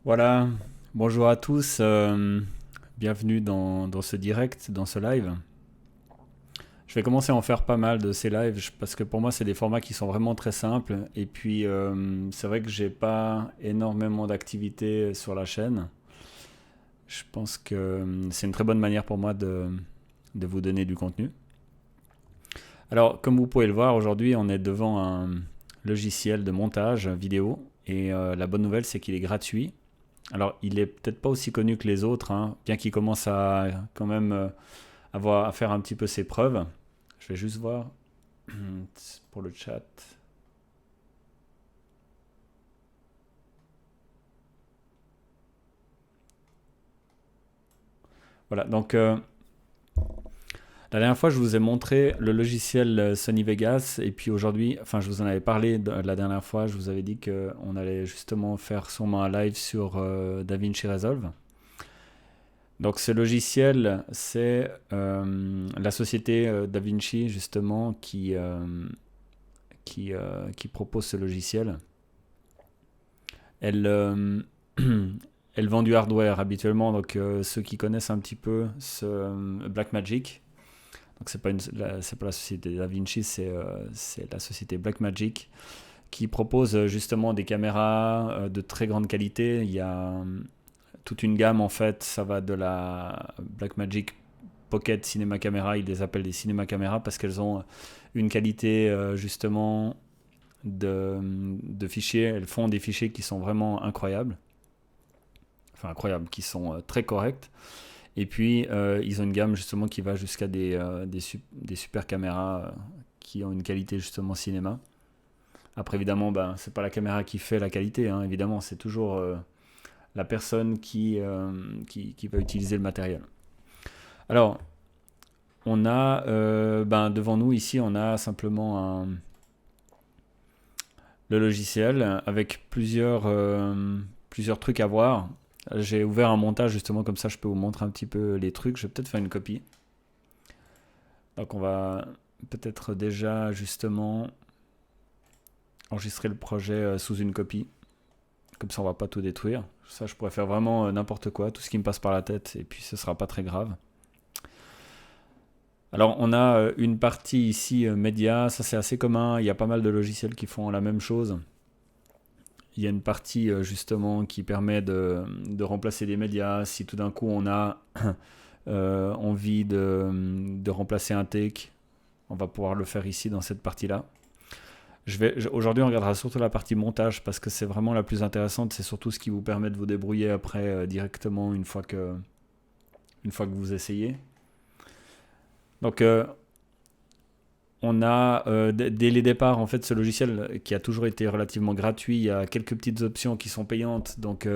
Voilà, bonjour à tous, bienvenue dans ce direct, dans ce live. Je vais commencer à en faire pas mal de ces lives parce que pour moi c'est des formats qui sont vraiment très simples et puis c'est vrai que j'ai pas énormément d'activités sur la chaîne. Je pense que c'est une très bonne manière pour moi de vous donner du contenu. Alors comme vous pouvez le voir aujourd'hui on est devant un logiciel de montage vidéo et la bonne nouvelle c'est qu'il est gratuit. Alors, il est peut-être pas aussi connu que les autres, hein, bien qu'il commence à quand même avoir à faire un petit peu ses preuves. Je vais juste voir pour le chat. Voilà, donc la dernière fois, je vous ai montré le logiciel Sony Vegas, et puis aujourd'hui, enfin, je vous en avais parlé la dernière fois, je vous avais dit qu'on allait justement faire sûrement un live sur DaVinci Resolve. Donc ce logiciel, c'est la société DaVinci justement qui propose ce logiciel. Elle, elle vend du hardware habituellement, donc ceux qui connaissent un petit peu ce Blackmagic, donc c'est pas la société DaVinci, c'est la société Blackmagic qui propose justement des caméras de très grande qualité. Il y a toute une gamme en fait, ça va de la Blackmagic Pocket Cinema Camera, ils les appellent des Cinema Camera parce qu'elles ont une qualité justement de fichiers. Elles font des fichiers qui sont vraiment incroyables, enfin incroyables, qui sont très corrects. Et puis ils ont une gamme justement qui va jusqu'à des super caméras qui ont une qualité justement cinéma. Après évidemment, ben, c'est pas la caméra qui fait la qualité, hein, évidemment, c'est toujours la personne qui va utiliser le matériel. Alors, on a ben, devant nous ici, on a simplement le logiciel avec plusieurs trucs à voir. J'ai ouvert un montage justement comme ça je peux vous montrer un petit peu les trucs. Je vais peut-être faire une copie. Donc on va peut-être déjà justement enregistrer le projet sous une copie. Comme ça on va pas tout détruire. Ça je pourrais faire vraiment n'importe quoi, tout ce qui me passe par la tête et puis ce sera pas très grave. Alors on a une partie ici média, ça c'est assez commun, il y a pas mal de logiciels qui font la même chose. Il y a une partie justement qui permet de remplacer des médias. Si tout d'un coup on a envie de remplacer un take, on va pouvoir le faire ici dans cette partie-là. Aujourd'hui, on regardera surtout la partie montage parce que c'est vraiment la plus intéressante. C'est surtout ce qui vous permet de vous débrouiller après directement une fois que vous essayez. Donc, on a dès les départs en fait ce logiciel qui a toujours été relativement gratuit. Il y a quelques petites options qui sont payantes. Donc,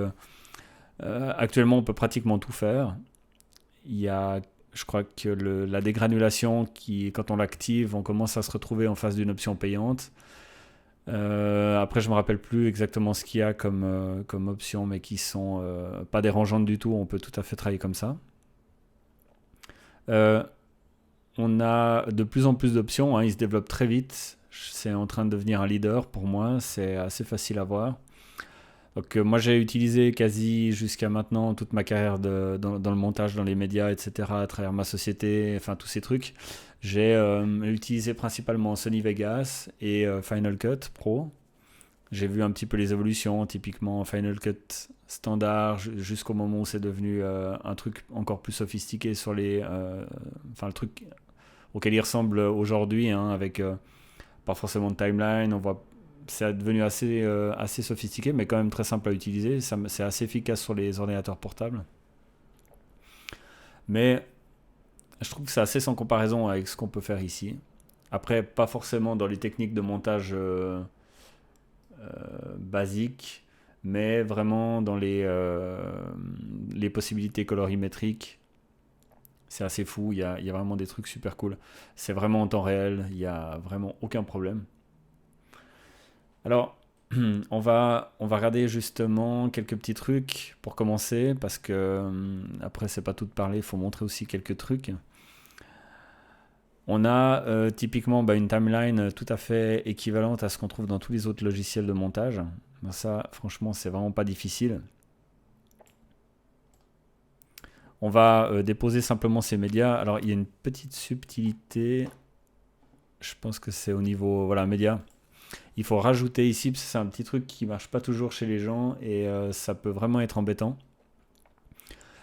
actuellement, on peut pratiquement tout faire. Il y a, je crois que la dégranulation, quand on l'active, on commence à se retrouver en face d'une option payante. Après, je ne me rappelle plus exactement ce qu'il y a comme options, mais qui sont pas dérangeantes du tout. On peut tout à fait travailler comme ça. Euh, on a de plus en plus d'options. Hein, il se développe très vite. C'est en train de devenir un leader pour moi. C'est assez facile à voir. Donc moi j'ai utilisé quasi jusqu'à maintenant toute ma carrière dans le montage, dans les médias, etc. à travers ma société, enfin tous ces trucs. J'ai utilisé principalement Sony Vegas et Final Cut Pro. J'ai vu un petit peu les évolutions, typiquement Final Cut standard jusqu'au moment où c'est devenu un truc encore plus sophistiqué sur enfin le truc auquel il ressemble aujourd'hui, hein, avec pas forcément de timeline. On voit c'est devenu assez sophistiqué, mais quand même très simple à utiliser. C'est assez efficace sur les ordinateurs portables. Mais je trouve que c'est assez sans comparaison avec ce qu'on peut faire ici. Après, pas forcément dans les techniques de montage basiques, mais vraiment dans les possibilités colorimétriques. C'est assez fou, il y a vraiment des trucs super cool. C'est vraiment en temps réel, il n'y a vraiment aucun problème. Alors, on va regarder justement quelques petits trucs pour commencer, parce que après c'est pas tout de parler, il faut montrer aussi quelques trucs. On a typiquement une timeline tout à fait équivalente à ce qu'on trouve dans tous les autres logiciels de montage. Ben ça, franchement, c'est vraiment pas difficile. On va déposer simplement ces médias. Alors, il y a une petite subtilité. Je pense que c'est au niveau, voilà, médias. Il faut rajouter ici, parce que c'est un petit truc qui marche pas toujours chez les gens et ça peut vraiment être embêtant.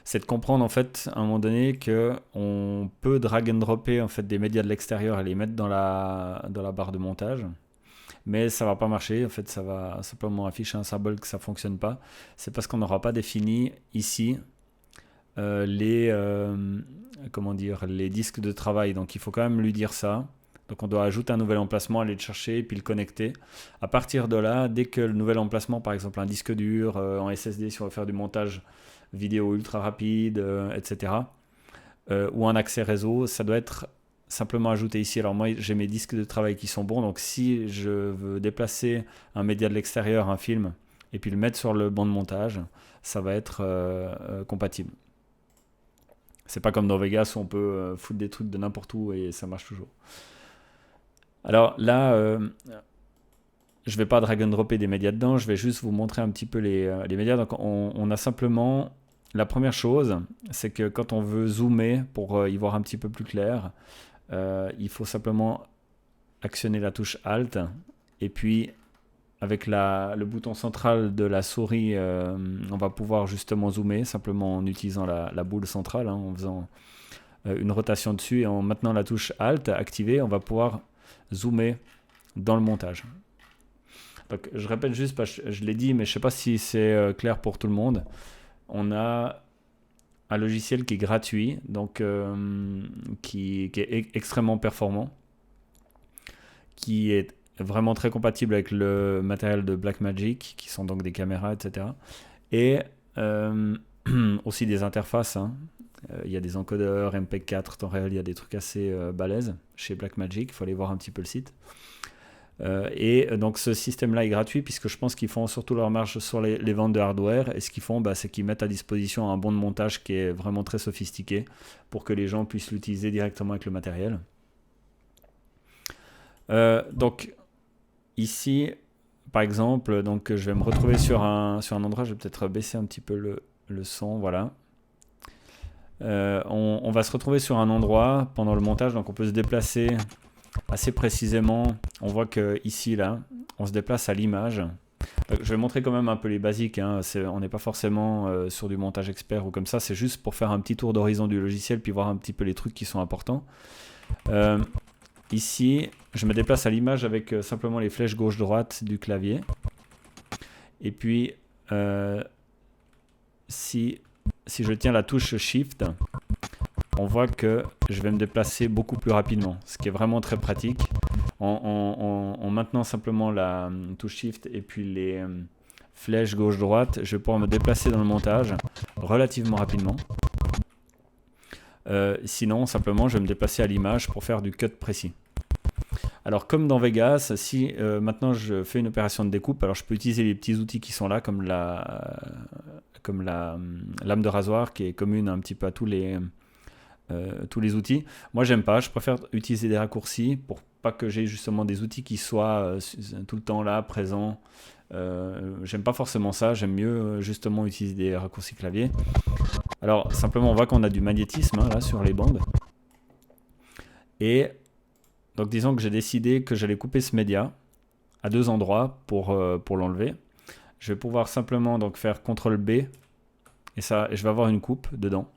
C'est de comprendre en fait à un moment donné que on peut drag and dropper en fait des médias de l'extérieur et les mettre dans la barre de montage. Mais ça va pas marcher, en fait ça va simplement afficher un symbole que ça fonctionne pas. C'est parce qu'on n'aura pas défini ici comment dire, les disques de travail. Donc il faut quand même lui dire ça. Donc on doit ajouter un nouvel emplacement, aller le chercher, puis le connecter. À partir de là, dès que le nouvel emplacement, par exemple un disque dur, en SSD si on veut faire du montage vidéo ultra rapide, etc. Ou un accès réseau, ça doit être simplement ajouté ici. Alors moi j'ai mes disques de travail qui sont bons, donc si je veux déplacer un média de l'extérieur, un film, et puis le mettre sur le banc de montage, ça va être compatible. C'est pas comme dans Vegas où on peut foutre des trucs de n'importe où et ça marche toujours. Alors là, je vais pas drag and dropper des médias dedans, je vais juste vous montrer un petit peu les médias. Donc on a simplement, la première chose, c'est que quand on veut zoomer pour y voir un petit peu plus clair, il faut simplement actionner la touche Alt et puis avec le bouton central de la souris, on va pouvoir justement zoomer simplement en utilisant la boule centrale, en faisant une rotation dessus et en maintenant la touche Alt activée, on va pouvoir zoomer dans le montage. Donc, je répète juste, parce que je l'ai dit, mais je ne sais pas si c'est clair pour tout le monde. On a un logiciel qui est gratuit, donc qui est extrêmement performant, qui est vraiment très compatible avec le matériel de Blackmagic, qui sont donc des caméras, etc. Et aussi des interfaces. Il y a des encodeurs, MP4, temps réel, il y a des trucs assez balèzes chez Blackmagic, il faut aller voir un petit peu le site. Et donc ce système-là est gratuit puisque je pense qu'ils font surtout leur marge sur les ventes de hardware et ce qu'ils font c'est qu'ils mettent à disposition un bon de montage qui est vraiment très sophistiqué pour que les gens puissent l'utiliser directement avec le matériel. Donc ici par exemple, donc, je vais me retrouver sur un endroit, je vais peut-être baisser un petit peu le son, voilà. On va se retrouver sur un endroit pendant le montage, donc on peut se déplacer assez précisément. On voit que ici là on se déplace à l'image. Je vais montrer quand même un peu les basiques, on n'est pas forcément sur du montage expert ou comme ça, c'est juste pour faire un petit tour d'horizon du logiciel puis voir un petit peu les trucs qui sont importants. Ici je me déplace à l'image avec simplement les flèches gauche-droite du clavier et puis si je tiens la touche Shift, on voit que je vais me déplacer beaucoup plus rapidement, ce qui est vraiment très pratique. En maintenant simplement la touche Shift et puis les flèches gauche-droite, je vais pouvoir me déplacer dans le montage relativement rapidement. Sinon, simplement, je vais me déplacer à l'image pour faire du cut précis. Alors, comme dans Vegas, si maintenant je fais une opération de découpe, alors je peux utiliser les petits outils qui sont là, comme la lame de rasoir qui est commune un petit peu à tous les outils. Moi j'aime pas, je préfère utiliser des raccourcis pour pas que j'ai justement des outils qui soient tout le temps là, présents. J'aime pas forcément ça, j'aime mieux justement utiliser des raccourcis clavier. Alors simplement on voit qu'on a du magnétisme là sur les bandes. Et donc disons que j'ai décidé que j'allais couper ce média à deux endroits pour l'enlever. Je vais pouvoir simplement donc faire CTRL B et je vais avoir une coupe dedans.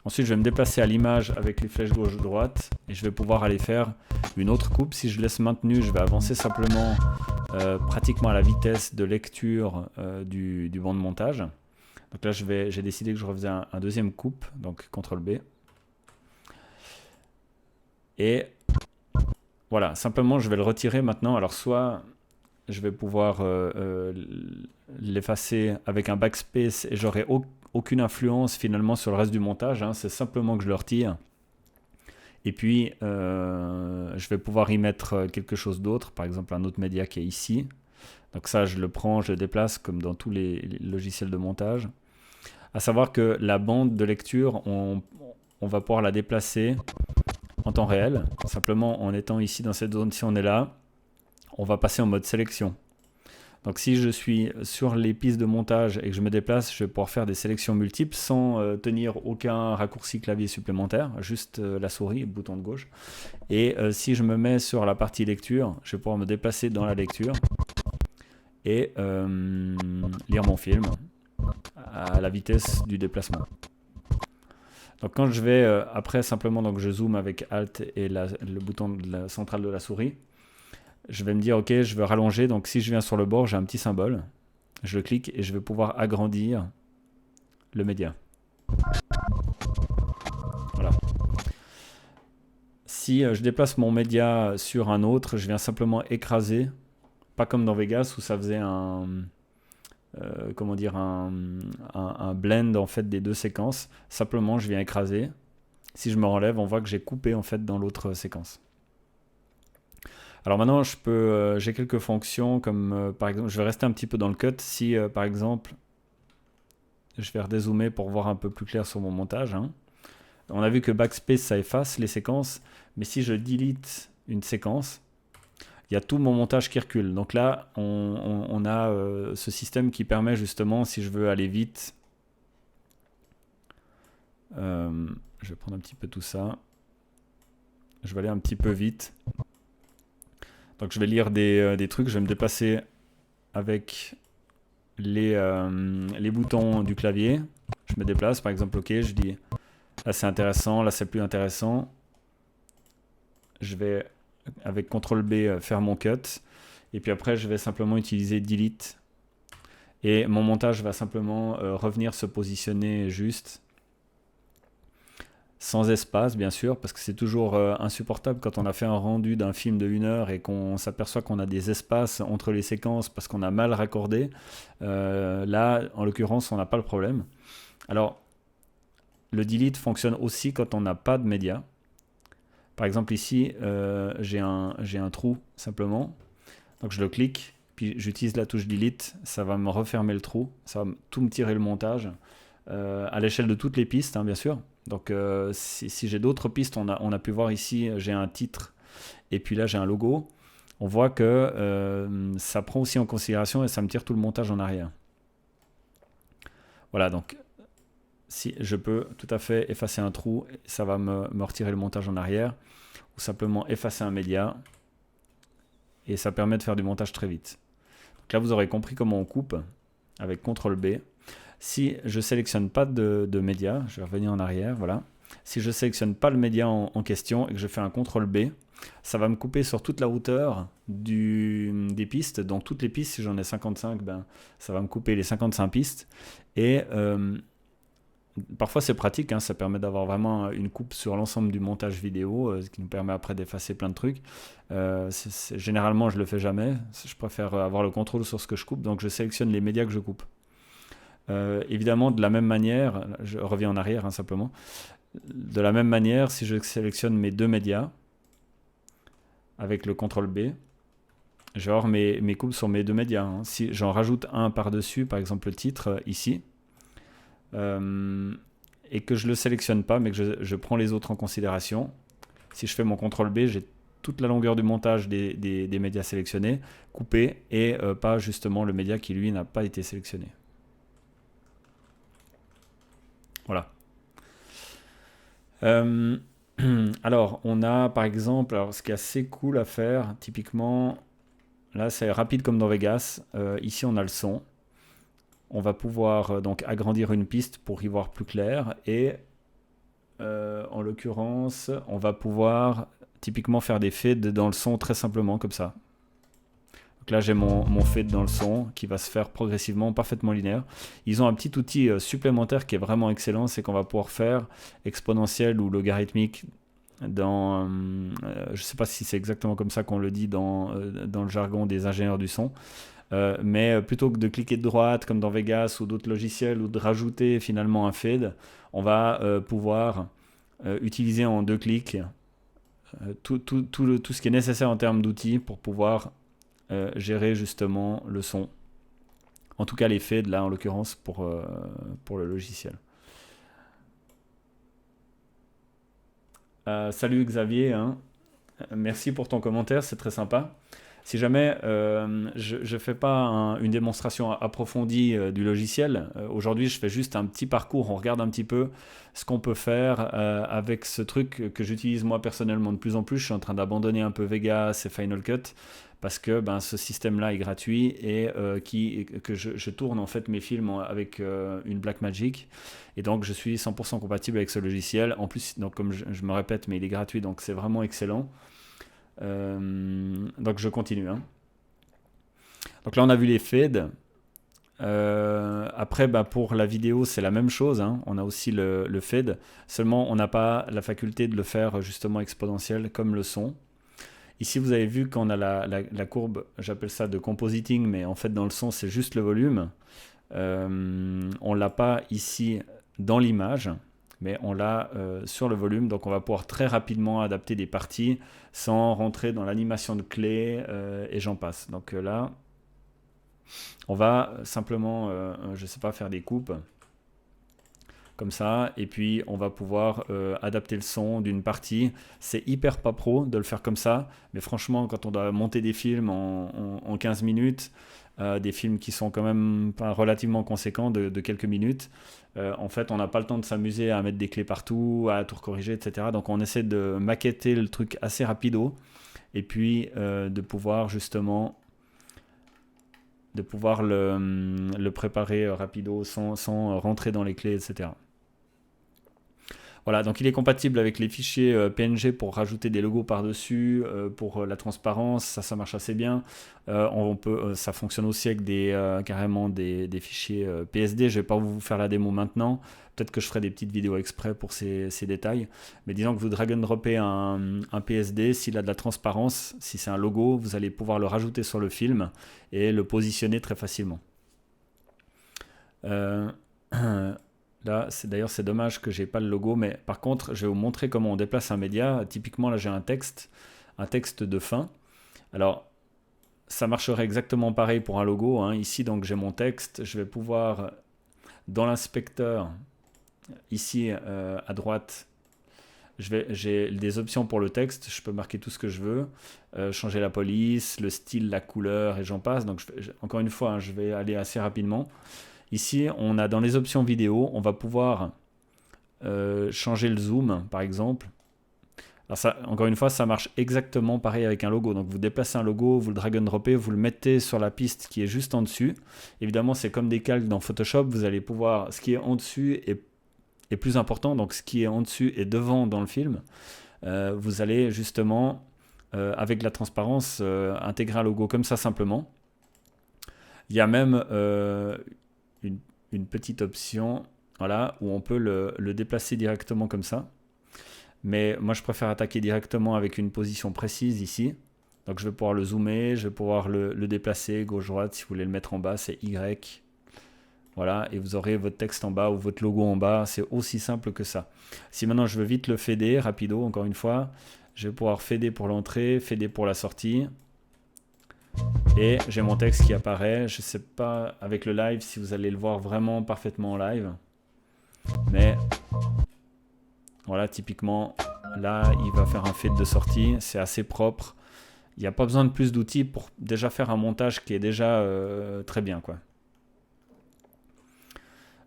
Ensuite, je vais me déplacer à l'image avec les flèches gauche-droite et je vais pouvoir aller faire une autre coupe. Si je laisse maintenu, je vais avancer simplement pratiquement à la vitesse de lecture du banc de montage. Donc là, j'ai décidé que je refaisais un deuxième coupe, donc CTRL B. Et voilà, simplement, je vais le retirer maintenant. Alors, soit je vais pouvoir l'effacer avec un backspace et j'aurai aucune influence finalement sur le reste du montage, c'est simplement que je le retire et puis je vais pouvoir y mettre quelque chose d'autre, par exemple un autre média qui est ici. Donc ça je le prends, je le déplace comme dans tous les logiciels de montage. À savoir que la bande de lecture on va pouvoir la déplacer en temps réel, simplement en étant ici dans cette zone. Si on est là, on va passer en mode sélection. Donc si je suis sur les pistes de montage et que je me déplace, je vais pouvoir faire des sélections multiples sans tenir aucun raccourci clavier supplémentaire, juste la souris et le bouton de gauche. Et si je me mets sur la partie lecture, je vais pouvoir me déplacer dans la lecture et lire mon film à la vitesse du déplacement. Donc quand je vais après simplement, donc je zoome avec Alt et le bouton de la centrale de la souris, je vais me dire ok, je veux rallonger. Donc si je viens sur le bord, j'ai un petit symbole, je le clique et je vais pouvoir agrandir le média. Voilà. Si je déplace mon média sur un autre, je viens simplement écraser, pas comme dans Vegas où ça faisait un blend en fait des deux séquences. Simplement, je viens écraser. Si je me relève, on voit que j'ai coupé en fait dans l'autre séquence. Alors maintenant, j'ai quelques fonctions comme par exemple, je vais rester un petit peu dans le cut. Si par exemple, je vais redézoomer pour voir un peu plus clair sur mon montage. Hein. On a vu que backspace ça efface les séquences, mais si je delete une séquence, il y a tout mon montage qui recule. Donc là, on a ce système qui permet justement, si je veux aller vite, je vais prendre un petit peu tout ça. Je vais aller un petit peu vite. Donc je vais lire des trucs, je vais me déplacer avec les boutons du clavier. Je me déplace, par exemple, ok, je dis là c'est intéressant, là c'est plus intéressant. Je vais avec CTRL B faire mon cut. Et puis après, je vais simplement utiliser Delete. Et mon montage va simplement revenir se positionner juste. Sans espace, bien sûr, parce que c'est toujours insupportable quand on a fait un rendu d'un film de 1 heure et qu'on s'aperçoit qu'on a des espaces entre les séquences parce qu'on a mal raccordé. Là, en l'occurrence, on n'a pas le problème. Alors, le delete fonctionne aussi quand on n'a pas de média. Par exemple, ici, j'ai un trou, simplement. Donc, je le clique, puis j'utilise la touche delete. Ça va me refermer le trou, ça va tout me tirer le montage. À l'échelle de toutes les pistes, hein, bien sûr. Donc si j'ai d'autres pistes, on a pu voir ici, j'ai un titre et puis là j'ai un logo. On voit que ça prend aussi en considération et ça me tire tout le montage en arrière. Voilà, donc si je peux tout à fait effacer un trou, ça va me retirer le montage en arrière. Ou simplement effacer un média. Et ça permet de faire du montage très vite. Donc là vous aurez compris comment on coupe avec CTRL B. Si je ne sélectionne pas de média, je vais revenir en arrière, voilà. Si je ne sélectionne pas le média en question et que je fais un CTRL B, ça va me couper sur toute la hauteur des pistes. Donc toutes les pistes, si j'en ai 55, ça va me couper les 55 pistes. Et parfois c'est pratique, hein, ça permet d'avoir vraiment une coupe sur l'ensemble du montage vidéo, ce qui nous permet après d'effacer plein de trucs. Généralement je le fais jamais, je préfère avoir le contrôle sur ce que je coupe, donc je sélectionne les médias que je coupe. Évidemment, de la même manière, je reviens en arrière hein, simplement, de la même manière, si je sélectionne mes deux médias avec le CTRL B, je vais avoir mes coupes sur mes deux médias. Hein. Si j'en rajoute un par-dessus, par exemple le titre ici, et que je ne le sélectionne pas, mais que je prends les autres en considération, si je fais mon CTRL B, j'ai toute la longueur du montage des médias sélectionnés, coupé, et pas justement le média qui lui n'a pas été sélectionné. Voilà. Alors, on a par exemple, alors, ce qui est assez cool à faire, typiquement, là c'est rapide comme dans Vegas. Ici, on a le son. On va pouvoir donc agrandir une piste pour y voir plus clair. Et en l'occurrence, on va pouvoir typiquement faire des fades dans le son très simplement, comme ça. Donc là, j'ai mon fade dans le son qui va se faire progressivement, parfaitement linéaire. Ils ont un petit outil supplémentaire qui est vraiment excellent, c'est qu'on va pouvoir faire exponentiel ou logarithmique dans... je ne sais pas si c'est exactement comme ça qu'on le dit dans le jargon des ingénieurs du son. Mais plutôt que de cliquer de droite comme dans Vegas ou d'autres logiciels ou de rajouter finalement un fade, on va pouvoir utiliser en 2 clics tout ce qui est nécessaire en termes d'outils pour pouvoir gérer justement le son. En tout cas les fades là en l'occurrence pour le logiciel. Salut Xavier, hein. Merci pour ton commentaire, c'est très sympa. Si jamais je ne fais pas une démonstration approfondie du logiciel, aujourd'hui je fais juste un petit parcours, on regarde un petit peu ce qu'on peut faire avec ce truc que j'utilise moi personnellement de plus en plus. Je suis en train d'abandonner un peu Vegas et Final Cut parce que ben, ce système-là est gratuit et que je tourne en fait mes films avec une Blackmagic et donc je suis 100% compatible avec ce logiciel. En plus, donc, comme je me répète, mais il est gratuit donc c'est vraiment excellent. Donc je continue. Hein. Donc là on a vu les fades. Après bah, pour la vidéo c'est la même chose. Hein. On a aussi le fade. Seulement on n'a pas la faculté de le faire justement exponentiel comme le son. Ici vous avez vu qu'on a la courbe, j'appelle ça de compositing, mais en fait dans le son c'est juste le volume. On l'a pas ici dans l'image, mais on l'a sur le volume, donc on va pouvoir très rapidement adapter des parties sans rentrer dans l'animation de clés et j'en passe. Donc là, on va simplement, je sais pas, faire des coupes comme ça, et puis on va pouvoir adapter le son d'une partie. C'est hyper pas pro de le faire comme ça, mais franchement, quand on doit monter des films en 15 minutes, des films qui sont quand même pas relativement conséquents de quelques minutes, en fait, on n'a pas le temps de s'amuser à mettre des clés partout, à tout corriger, etc. Donc on essaie de maqueter le truc assez rapido, et puis de pouvoir justement le préparer rapido sans rentrer dans les clés, etc. Voilà, donc il est compatible avec les fichiers PNG pour rajouter des logos par-dessus, pour la transparence, ça marche assez bien. Ça fonctionne aussi avec carrément des fichiers PSD. Je ne vais pas vous faire la démo maintenant. Peut-être que je ferai des petites vidéos exprès pour ces détails. Mais disons que vous drag and droppez un PSD, s'il a de la transparence, si c'est un logo, vous allez pouvoir le rajouter sur le film et le positionner très facilement. Là, d'ailleurs, c'est dommage que j'ai pas le logo, mais par contre, je vais vous montrer comment on déplace un média. Typiquement, là, j'ai un texte de fin. Alors, ça marcherait exactement pareil pour un logo. Hein. Ici, donc, j'ai mon texte. Je vais pouvoir, dans l'inspecteur, ici à droite, j'ai des options pour le texte. Je peux marquer tout ce que je veux, changer la police, le style, la couleur, et j'en passe. Donc, encore une fois, hein, je vais aller assez rapidement. Ici, on a dans les options vidéo, on va pouvoir changer le zoom, par exemple. Alors ça, encore une fois, ça marche exactement pareil avec un logo. Donc vous déplacez un logo, vous le drag and droppez, vous le mettez sur la piste qui est juste en dessus. Évidemment, c'est comme des calques dans Photoshop. Vous allez pouvoir, ce qui est en dessus est plus important. Donc ce qui est en dessus et devant dans le film. Vous allez justement, avec la transparence, intégrer un logo comme ça simplement. Il y a même une petite option, voilà, où on peut le déplacer directement comme ça. Mais moi, je préfère attaquer directement avec une position précise ici. Donc, je vais pouvoir le zoomer, je vais pouvoir le déplacer gauche-droite. Si vous voulez le mettre en bas, c'est Y. Voilà, et vous aurez votre texte en bas ou votre logo en bas. C'est aussi simple que ça. Si maintenant, je veux vite le fader, rapido, encore une fois, je vais pouvoir fader pour l'entrée, fader pour la sortie. Et j'ai mon texte qui apparaît. Je ne sais pas avec le live si vous allez le voir vraiment parfaitement en live. Mais voilà, typiquement, là, il va faire un fade de sortie. C'est assez propre. Il n'y a pas besoin de plus d'outils pour déjà faire un montage qui est déjà très bien, quoi.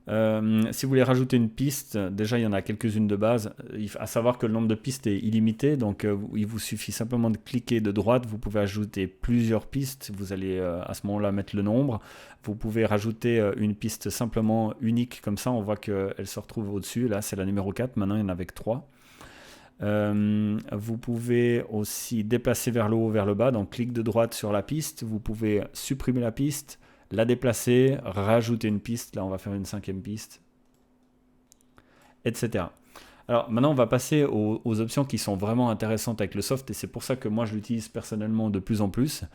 Si vous voulez rajouter une piste, déjà il y en a quelques-unes de base, à savoir que le nombre de pistes est illimité, donc il vous suffit simplement de cliquer de droite, vous pouvez ajouter plusieurs pistes, vous allez à ce moment-là mettre le nombre, vous pouvez rajouter une piste simplement unique, comme ça on voit qu'elle se retrouve au-dessus, là c'est la numéro 4, maintenant il y en a avec 3. Vous pouvez aussi déplacer vers le haut, vers le bas, donc clic de droite sur la piste, vous pouvez supprimer la piste, la déplacer, rajouter une piste, là on va faire une 5e piste, etc. Alors maintenant on va passer aux options qui sont vraiment intéressantes avec le soft et c'est pour ça que moi je l'utilise personnellement de plus en plus.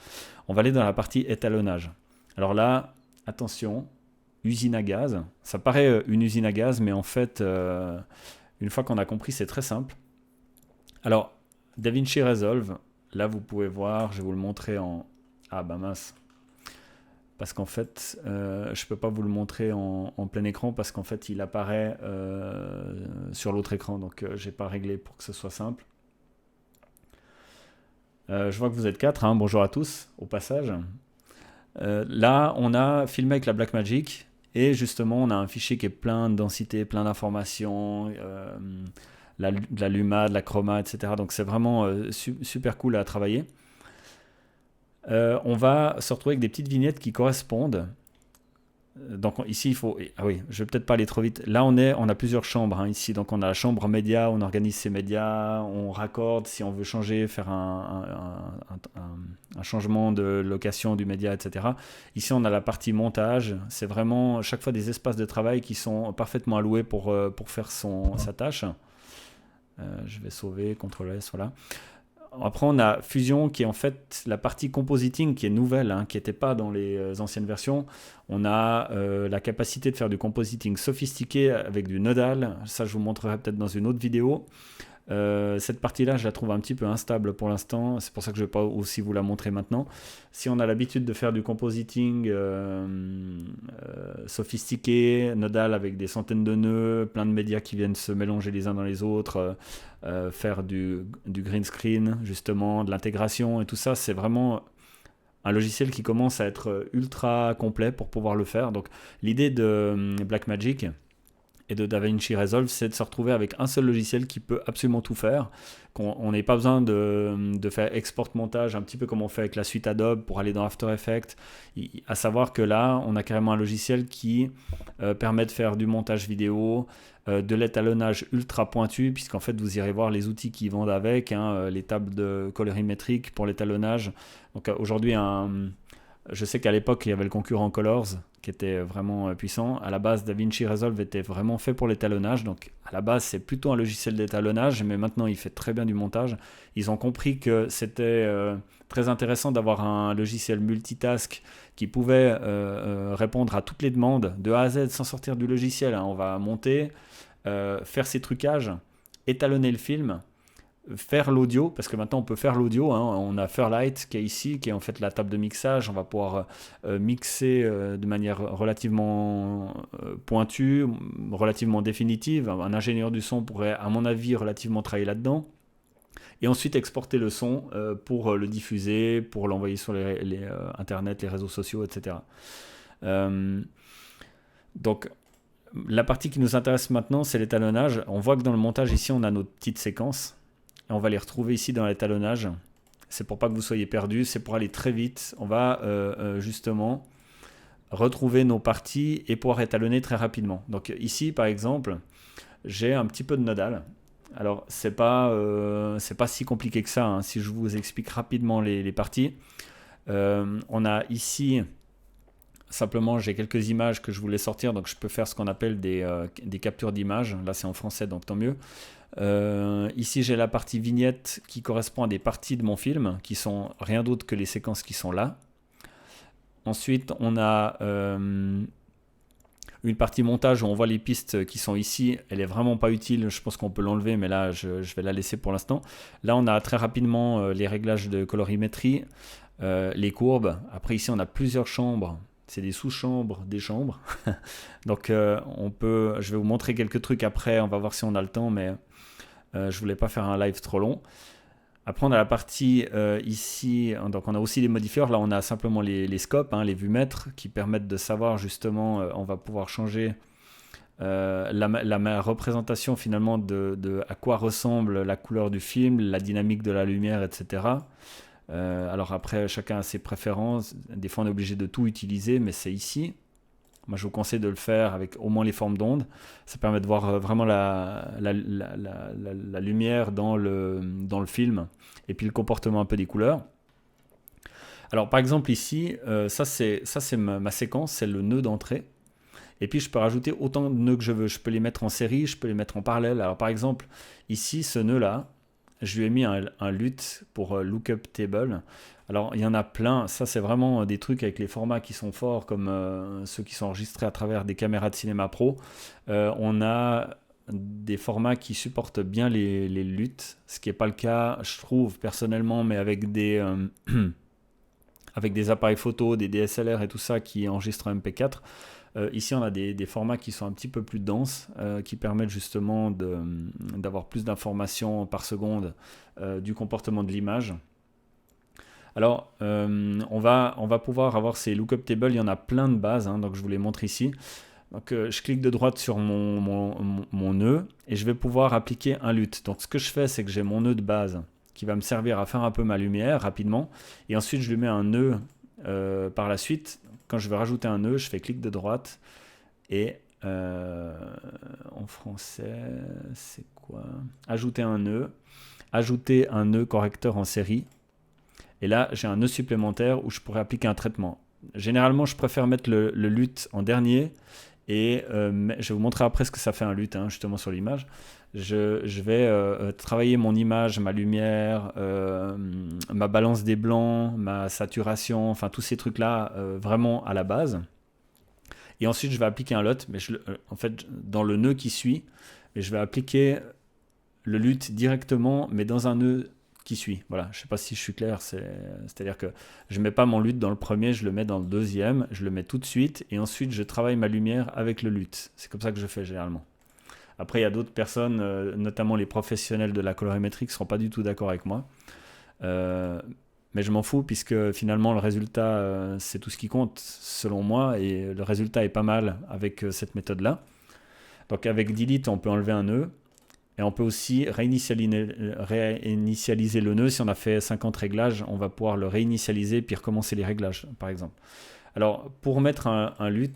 On va aller dans la partie étalonnage. Alors là, attention, usine à gaz. Ça paraît une usine à gaz, mais en fait, une fois qu'on a compris, c'est très simple. Alors, DaVinci Resolve, là vous pouvez voir, je vais vous le montrer en... Ah bah mince. Parce qu'en fait, je ne peux pas vous le montrer en plein écran parce qu'en fait, il apparaît sur l'autre écran. Donc, je n'ai pas réglé pour que ce soit simple. Je vois que vous êtes quatre, hein. Bonjour à tous, au passage. Là, on a filmé avec la Blackmagic et justement, on a un fichier qui est plein de densité, plein d'informations, de la Luma, de la Chroma, etc. Donc c'est vraiment super cool à travailler. On va se retrouver avec des petites vignettes qui correspondent. Donc ici, il faut... Ah oui, je vais peut-être pas aller trop vite. Là, on a plusieurs chambres hein, ici. Donc on a la chambre média, on organise ses médias, on raccorde si on veut changer, faire un changement de location du média, etc. Ici, on a la partie montage. C'est vraiment chaque fois des espaces de travail qui sont parfaitement alloués pour faire sa tâche. Je vais sauver, CTRL S, voilà. Après, on a Fusion qui est en fait la partie compositing qui est nouvelle, hein, qui n'était pas dans les anciennes versions. On a la capacité de faire du compositing sophistiqué avec du nodal. Ça, je vous montrerai peut-être dans une autre vidéo. Cette partie-là, je la trouve un petit peu instable pour l'instant. C'est pour ça que je ne vais pas aussi vous la montrer maintenant. Si on a l'habitude de faire du compositing sophistiqué, nodal avec des centaines de nœuds, plein de médias qui viennent se mélanger les uns dans les autres, faire du green screen, justement, de l'intégration et tout ça, c'est vraiment un logiciel qui commence à être ultra complet pour pouvoir le faire. Donc l'idée de Blackmagic et de DaVinci Resolve, c'est de se retrouver avec un seul logiciel qui peut absolument tout faire, qu'on n'ait pas besoin de faire export-montage, un petit peu comme on fait avec la suite Adobe pour aller dans After Effects, à savoir que là, on a carrément un logiciel qui permet de faire du montage vidéo, de l'étalonnage ultra pointu, puisqu'en fait, vous irez voir les outils qui vendent avec, hein, les tables de colorimétrique pour l'étalonnage. Donc aujourd'hui, je sais qu'à l'époque, il y avait le concurrent Colors qui était vraiment puissant. À la base, DaVinci Resolve était vraiment fait pour l'étalonnage. Donc, à la base, c'est plutôt un logiciel d'étalonnage, mais maintenant, il fait très bien du montage. Ils ont compris que c'était très intéressant d'avoir un logiciel multitask qui pouvait répondre à toutes les demandes de A à Z sans sortir du logiciel, hein. On va monter, faire ses trucages, étalonner le film, faire l'audio, parce que maintenant on peut faire l'audio, hein. On a Fairlight qui est ici, qui est en fait la table de mixage. On va pouvoir mixer de manière relativement pointue, relativement définitive. Un ingénieur du son pourrait, à mon avis, relativement travailler là-dedans. Et ensuite exporter le son pour le diffuser, pour l'envoyer sur les internet, les réseaux sociaux, etc. Donc la partie qui nous intéresse maintenant, c'est l'étalonnage. On voit que dans le montage ici, on a nos petites séquences. Et on va les retrouver ici dans l'étalonnage. C'est pour pas que vous soyez perdus, c'est pour aller très vite. On va justement retrouver nos parties et pouvoir étalonner très rapidement. Donc ici, par exemple, j'ai un petit peu de nodal. Alors, c'est pas si compliqué que ça, hein, si je vous explique rapidement les parties. On a ici, simplement, j'ai quelques images que je voulais sortir, donc je peux faire ce qu'on appelle des captures d'images. Là, c'est en français, donc tant mieux. Ici j'ai la partie vignette qui correspond à des parties de mon film qui sont rien d'autre que les séquences qui sont là. Ensuite on a une partie montage où on voit les pistes qui sont ici. Elle est vraiment pas utile, je pense qu'on peut l'enlever, mais là je vais la laisser pour l'instant. Là on a très rapidement les réglages de colorimétrie, les courbes. Après ici on a plusieurs chambres. C'est des sous-chambres, des chambres. Donc je vais vous montrer quelques trucs après, on va voir si on a le temps, mais je voulais pas faire un live trop long. Après, on a la partie ici, donc on a aussi les modifieurs. Là, on a simplement les scopes, hein, les vumètres, qui permettent de savoir justement, on va pouvoir changer la représentation finalement de à quoi ressemble la couleur du film, la dynamique de la lumière, etc. Alors après, chacun a ses préférences. Des fois, on est obligé de tout utiliser, mais c'est ici. Moi, je vous conseille de le faire avec au moins les formes d'ondes. Ça permet de voir vraiment la lumière dans le film et puis le comportement un peu des couleurs. Alors, par exemple, ici, ça c'est ma séquence, c'est le nœud d'entrée. Et puis, je peux rajouter autant de nœuds que je veux. Je peux les mettre en série, je peux les mettre en parallèle. Alors, par exemple, ici, ce nœud-là, je lui ai mis un LUT pour Lookup Table. Alors, il y en a plein. Ça, c'est vraiment des trucs avec les formats qui sont forts, comme ceux qui sont enregistrés à travers des caméras de cinéma pro. On a des formats qui supportent bien les LUT, ce qui n'est pas le cas, je trouve, personnellement, mais avec avec des appareils photo, des DSLR et tout ça qui enregistrent en MP4. Ici, on a des formats qui sont un petit peu plus denses, qui permettent justement d'avoir plus d'informations par seconde du comportement de l'image. Alors, on va pouvoir avoir ces lookup tables, il y en a plein de bases, hein, donc je vous les montre ici. Donc, je clique de droite sur mon nœud et je vais pouvoir appliquer un LUT. Donc, ce que je fais, c'est que j'ai mon nœud de base qui va me servir à faire un peu ma lumière rapidement. Et ensuite, je lui mets un nœud par la suite. Quand je vais rajouter un nœud, je fais clic de droite et en français, c'est quoi? Ajouter un nœud. Ajouter un nœud correcteur en série. Et là, j'ai un nœud supplémentaire où je pourrais appliquer un traitement. Généralement, je préfère mettre le LUT en dernier. Et je vais vous montrer après ce que ça fait un LUT, hein, justement sur l'image. Je vais travailler mon image, ma lumière, ma balance des blancs, ma saturation, enfin tous ces trucs-là vraiment à la base. Et ensuite, je vais appliquer un LUT, mais en fait, dans le nœud qui suit, et je vais appliquer le LUT directement, mais dans un nœud qui suit. Voilà, je ne sais pas si je suis clair, c'est-à-dire que je ne mets pas mon LUT dans le premier, je le mets dans le deuxième, je le mets tout de suite, et ensuite je travaille ma lumière avec le LUT. C'est comme ça que je fais généralement. Après, il y a d'autres personnes, notamment les professionnels de la colorimétrie, qui ne seront pas du tout d'accord avec moi. Mais je m'en fous, puisque finalement, le résultat, c'est tout ce qui compte, selon moi, et le résultat est pas mal avec cette méthode-là. Donc avec Delete, on peut enlever un nœud. Et on peut aussi réinitialiser le nœud. Si on a fait 50 réglages, on va pouvoir le réinitialiser puis recommencer les réglages, par exemple. Alors, pour mettre un LUT,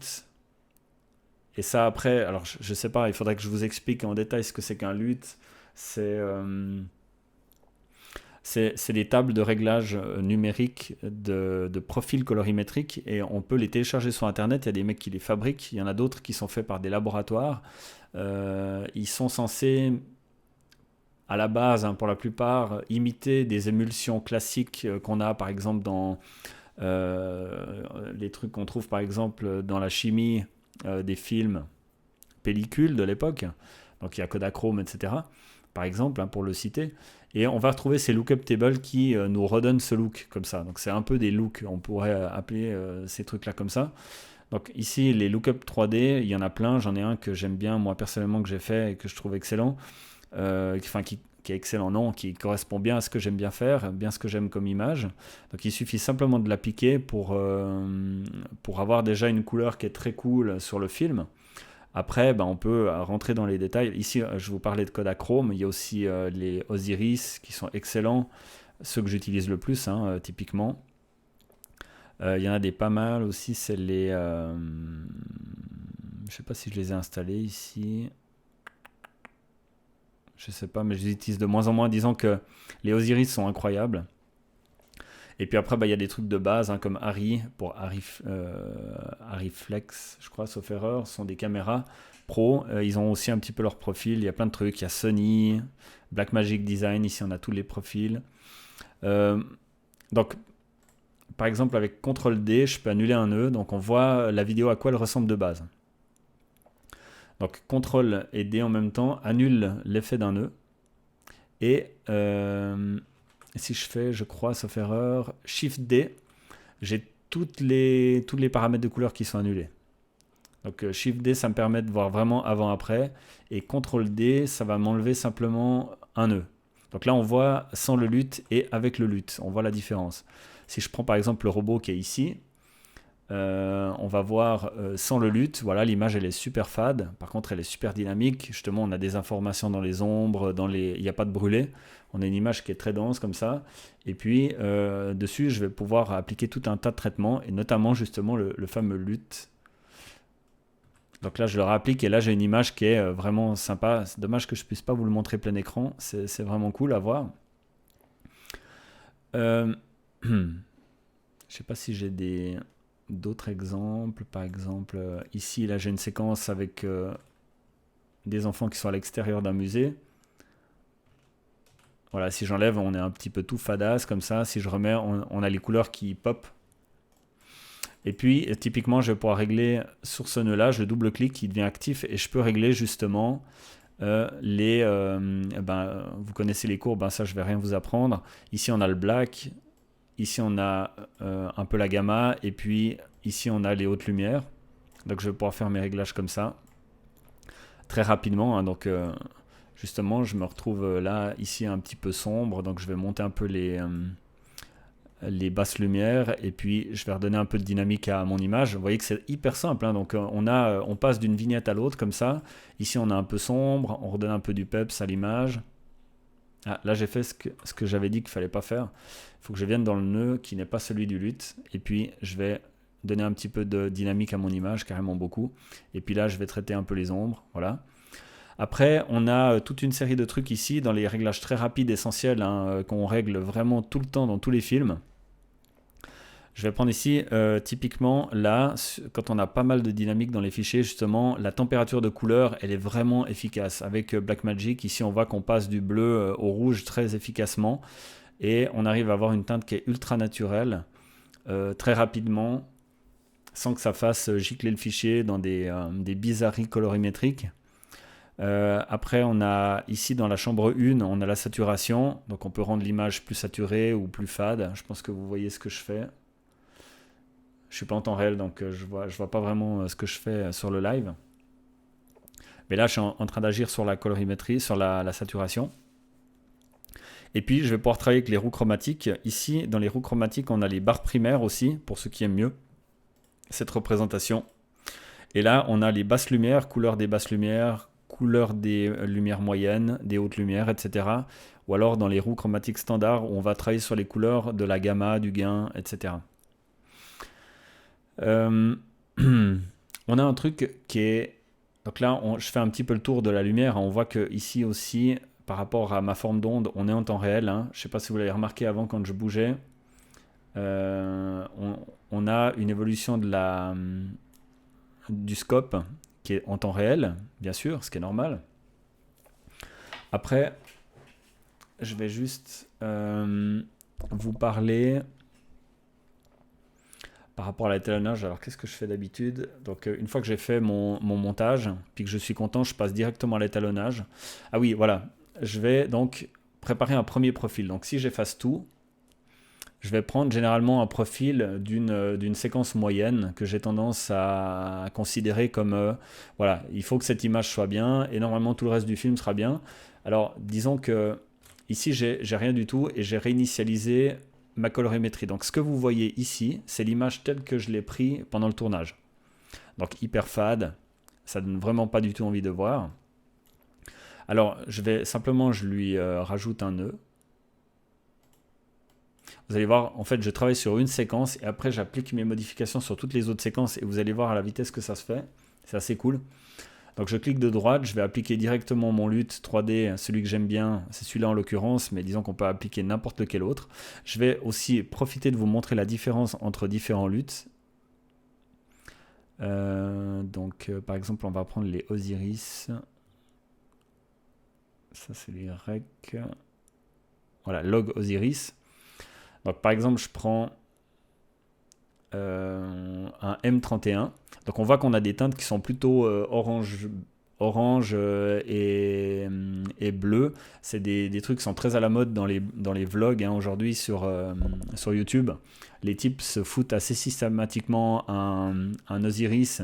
et ça après, alors je ne sais pas, il faudrait que je vous explique en détail ce que c'est qu'un LUT. C'est des tables de réglage numérique de profils colorimétriques et on peut les télécharger sur Internet. Il y a des mecs qui les fabriquent, il y en a d'autres qui sont faits par des laboratoires. Ils sont censés, à la base, hein, pour la plupart, imiter des émulsions classiques qu'on a par exemple dans les trucs qu'on trouve par exemple dans la chimie des films pellicules de l'époque. Donc il y a Kodachrome, etc. par exemple, hein, pour le citer. Et on va retrouver ces lookup tables qui nous redonnent ce look comme ça. Donc c'est un peu des looks, on pourrait appeler ces trucs-là comme ça. Donc ici, les lookup 3D, il y en a plein. J'en ai un que j'aime bien, moi personnellement, que j'ai fait et que je trouve excellent. Qui est excellent, non, qui correspond bien à ce que j'aime bien faire, bien ce que j'aime comme image. Donc il suffit simplement de l'appliquer pour avoir déjà une couleur qui est très cool sur le film. Après, on peut rentrer dans les détails. Ici, je vous parlais de Kodachrome. Il y a aussi les Osiris qui sont excellents, ceux que j'utilise le plus, hein, typiquement. Il y en a des pas mal aussi, c'est les... je ne sais pas si je les ai installés ici. Je ne sais pas, mais je les utilise de moins en moins, disant que les Osiris sont incroyables. Et puis après, il y a des trucs de base, hein, comme Arri, pour Arriflex, je crois, sauf erreur, ce sont des caméras pro. Ils ont aussi un petit peu leur profil. Il y a plein de trucs. Il y a Sony, Blackmagic Design. Ici, on a tous les profils. Donc, par exemple, avec CTRL-D, je peux annuler un nœud. Donc, on voit la vidéo à quoi elle ressemble de base. Donc, CTRL et D en même temps annule l'effet d'un nœud. Et si je fais, je crois, sauf erreur, Shift-D, j'ai tous les paramètres de couleur qui sont annulés. Donc Shift-D, ça me permet de voir vraiment avant-après. Et CTRL-D, ça va m'enlever simplement un nœud. Donc là, on voit sans le LUT et avec le LUT. On voit la différence. Si je prends par exemple le robot qui est ici, on va voir sans le LUT, voilà, l'image elle est super fade. Par contre, elle est super dynamique. Justement, on a des informations dans les ombres, il n'y a pas de brûlé. On a une image qui est très dense comme ça. Et puis, dessus, je vais pouvoir appliquer tout un tas de traitements, et notamment justement le fameux LUT. Donc là, je le réapplique, et là, j'ai une image qui est vraiment sympa. C'est dommage que je ne puisse pas vous le montrer plein écran. C'est vraiment cool à voir. Je ne sais pas si j'ai d'autres exemples. Par exemple, ici, là, j'ai une séquence avec des enfants qui sont à l'extérieur d'un musée. Voilà, si j'enlève, on est un petit peu tout fadasse comme ça. Si je remets, on a les couleurs qui pop. Et puis, typiquement, je vais pouvoir régler sur ce nœud-là, je double-clique, il devient actif et je peux régler justement vous connaissez les courbes, ça je vais rien vous apprendre. Ici, on a le black, ici, on a un peu la gamma, et puis ici, on a les hautes lumières. Donc, je vais pouvoir faire mes réglages comme ça, très rapidement. Hein, donc, justement, je me retrouve là, ici, un petit peu sombre, donc je vais monter un peu les basses lumières, et puis je vais redonner un peu de dynamique à mon image. Vous voyez que c'est hyper simple, hein. Donc on passe d'une vignette à l'autre comme ça. Ici on a un peu sombre, on redonne un peu du peps à l'image. Ah, là j'ai fait ce que j'avais dit qu'il fallait pas faire. Il faut que je vienne dans le nœud qui n'est pas celui du luth, et puis je vais donner un petit peu de dynamique à mon image, carrément beaucoup. Et puis là je vais traiter un peu les ombres, voilà. Après, on a toute une série de trucs ici dans les réglages très rapides essentiels, hein, qu'on règle vraiment tout le temps dans tous les films. Je vais prendre ici, typiquement, là, quand on a pas mal de dynamique dans les fichiers, justement, la température de couleur, elle est vraiment efficace. Avec Blackmagic, ici, on voit qu'on passe du bleu au rouge très efficacement. Et on arrive à avoir une teinte qui est ultra naturelle, très rapidement, sans que ça fasse gicler le fichier dans des bizarreries colorimétriques. Après, on a ici dans la chambre 1, on a la saturation. Donc on peut rendre l'image plus saturée ou plus fade. Je pense que vous voyez ce que je fais. Je suis pas en temps réel, donc je vois pas vraiment ce que je fais sur le live. Mais là, je suis en train d'agir sur la colorimétrie, sur la saturation. Et puis, je vais pouvoir travailler avec les roues chromatiques. Ici, dans les roues chromatiques, on a les barres primaires aussi, pour ceux qui aiment mieux cette représentation. Et là, on a les basses lumières, couleur des basses lumières, couleur des lumières moyennes, des hautes lumières, etc. Ou alors dans les roues chromatiques standards, on va travailler sur les couleurs de la gamma, du gain, etc. On a un truc qui est... Donc là, je fais un petit peu le tour de la lumière. On voit que ici aussi, par rapport à ma forme d'onde, on est en temps réel, hein. Je ne sais pas si vous l'avez remarqué avant quand je bougeais. On a une évolution du scope qui est en temps réel, bien sûr, ce qui est normal. Après, je vais juste vous parler par rapport à l'étalonnage. Alors, qu'est-ce que je fais d'habitude? Donc, une fois que j'ai fait mon montage, puis que je suis content, je passe directement à l'étalonnage. Ah oui, voilà. Je vais donc préparer un premier profil. Donc, si j'efface tout, je vais prendre généralement un profil d'une séquence moyenne que j'ai tendance à considérer comme voilà, il faut que cette image soit bien et normalement tout le reste du film sera bien. Alors disons que ici j'ai rien du tout et j'ai réinitialisé ma colorimétrie. Donc ce que vous voyez ici, c'est l'image telle que je l'ai pris pendant le tournage. Donc hyper fade, ça donne vraiment pas du tout envie de voir. Alors je lui rajoute un nœud. Vous allez voir, en fait, je travaille sur une séquence et après, j'applique mes modifications sur toutes les autres séquences et vous allez voir à la vitesse que ça se fait. C'est assez cool. Donc, je clique de droite, je vais appliquer directement mon luth 3D, celui que j'aime bien, c'est celui-là en l'occurrence, mais disons qu'on peut appliquer n'importe lequel autre. Je vais aussi profiter de vous montrer la différence entre différents luths. Par exemple, on va prendre les Osiris. Ça, c'est les Rec. Voilà, Log Osiris. Donc, par exemple, je prends un M31. Donc, on voit qu'on a des teintes qui sont plutôt orange et bleu. C'est des trucs qui sont très à la mode dans les vlogs, hein, aujourd'hui sur YouTube. Les types se foutent assez systématiquement un Osiris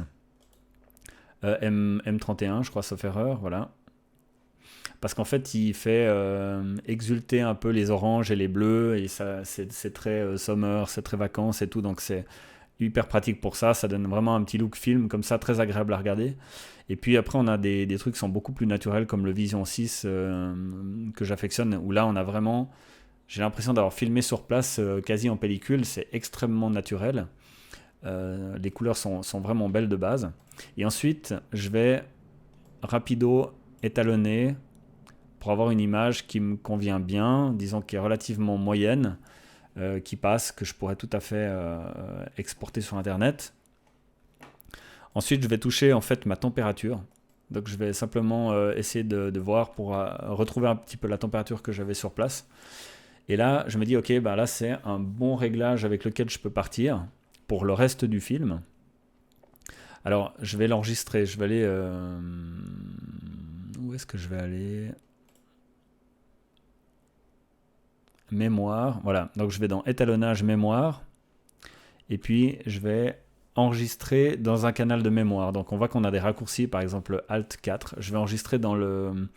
M31, je crois, sauf erreur, voilà. Parce qu'en fait, il fait exulter un peu les oranges et les bleus, et ça, c'est très summer, c'est très vacances et tout, donc c'est hyper pratique pour ça. Ça donne vraiment un petit look film, comme ça, très agréable à regarder. Et puis après, on a des trucs qui sont beaucoup plus naturels, comme le Vision 6, que j'affectionne, où là, on a vraiment... J'ai l'impression d'avoir filmé sur place, quasi en pellicule, c'est extrêmement naturel. Les couleurs sont vraiment belles de base. Et ensuite, je vais rapido étalonner pour avoir une image qui me convient bien, disons qui est relativement moyenne, qui passe, que je pourrais tout à fait exporter sur Internet. Ensuite, je vais toucher en fait ma température. Donc, je vais simplement essayer de voir pour retrouver un petit peu la température que j'avais sur place. Et là, je me dis, ok, bah là, c'est un bon réglage avec lequel je peux partir pour le reste du film. Alors, je vais l'enregistrer. Je vais aller... Où est-ce que je vais aller ? Mémoire, voilà, donc je vais dans étalonnage mémoire et puis je vais enregistrer dans un canal de mémoire. Donc on voit qu'on a des raccourcis, par exemple Alt 4, je vais enregistrer dans le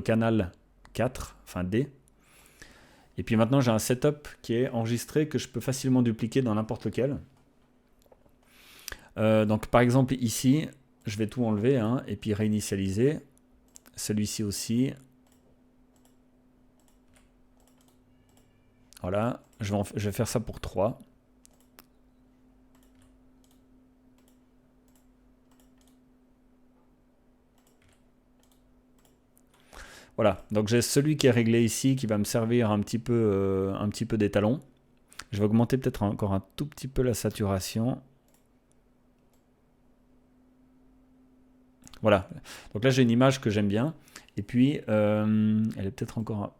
canal 4, enfin D, Et puis maintenant, j'ai un setup qui est enregistré que je peux facilement dupliquer dans n'importe lequel. Donc par exemple ici, je vais tout enlever hein, et puis réinitialiser. Celui-ci aussi. Voilà, je vais faire ça pour 3. Voilà, donc j'ai celui qui est réglé ici qui va me servir un petit peu d'étalon. Je vais augmenter peut-être encore un tout petit peu la saturation. Voilà, donc là j'ai une image que j'aime bien. Et puis, elle est peut-être encore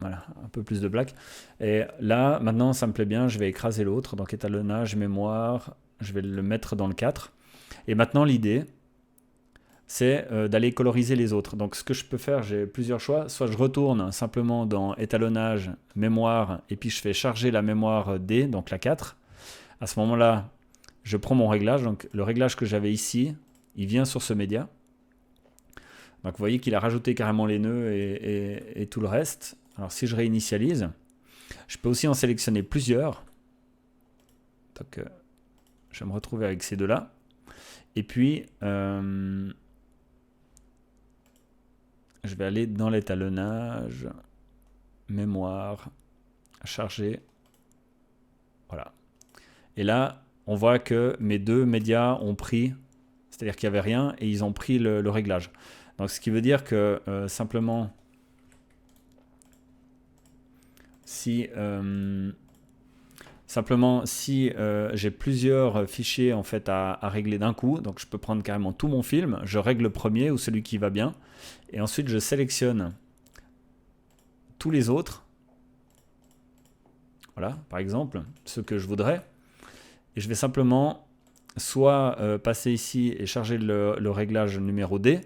voilà, un peu plus de black. Et là, maintenant ça me plaît bien, je vais écraser l'autre. Donc étalonnage, mémoire, je vais le mettre dans le 4. Et maintenant l'idée, c'est d'aller coloriser les autres. Donc ce que je peux faire, j'ai plusieurs choix. Soit je retourne simplement dans étalonnage, mémoire, et puis je fais charger la mémoire D, donc la 4. À ce moment-là, je prends mon réglage. Donc le réglage que j'avais ici, il vient sur ce média. Donc vous voyez qu'il a rajouté carrément les nœuds et tout le reste. Alors si je réinitialise, je peux aussi en sélectionner plusieurs. Donc je vais me retrouver avec ces deux-là. Et puis... je vais aller dans l'étalonnage, mémoire, charger. Voilà. Et là, on voit que mes deux médias ont pris, c'est-à-dire qu'il n'y avait rien, et ils ont pris le réglage. Donc ce qui veut dire que simplement, si j'ai plusieurs fichiers en fait à régler d'un coup, donc je peux prendre carrément tout mon film, je règle le premier ou celui qui va bien, et ensuite je sélectionne tous les autres, voilà, par exemple, ceux que je voudrais, et je vais simplement soit passer ici et charger le réglage numéro D,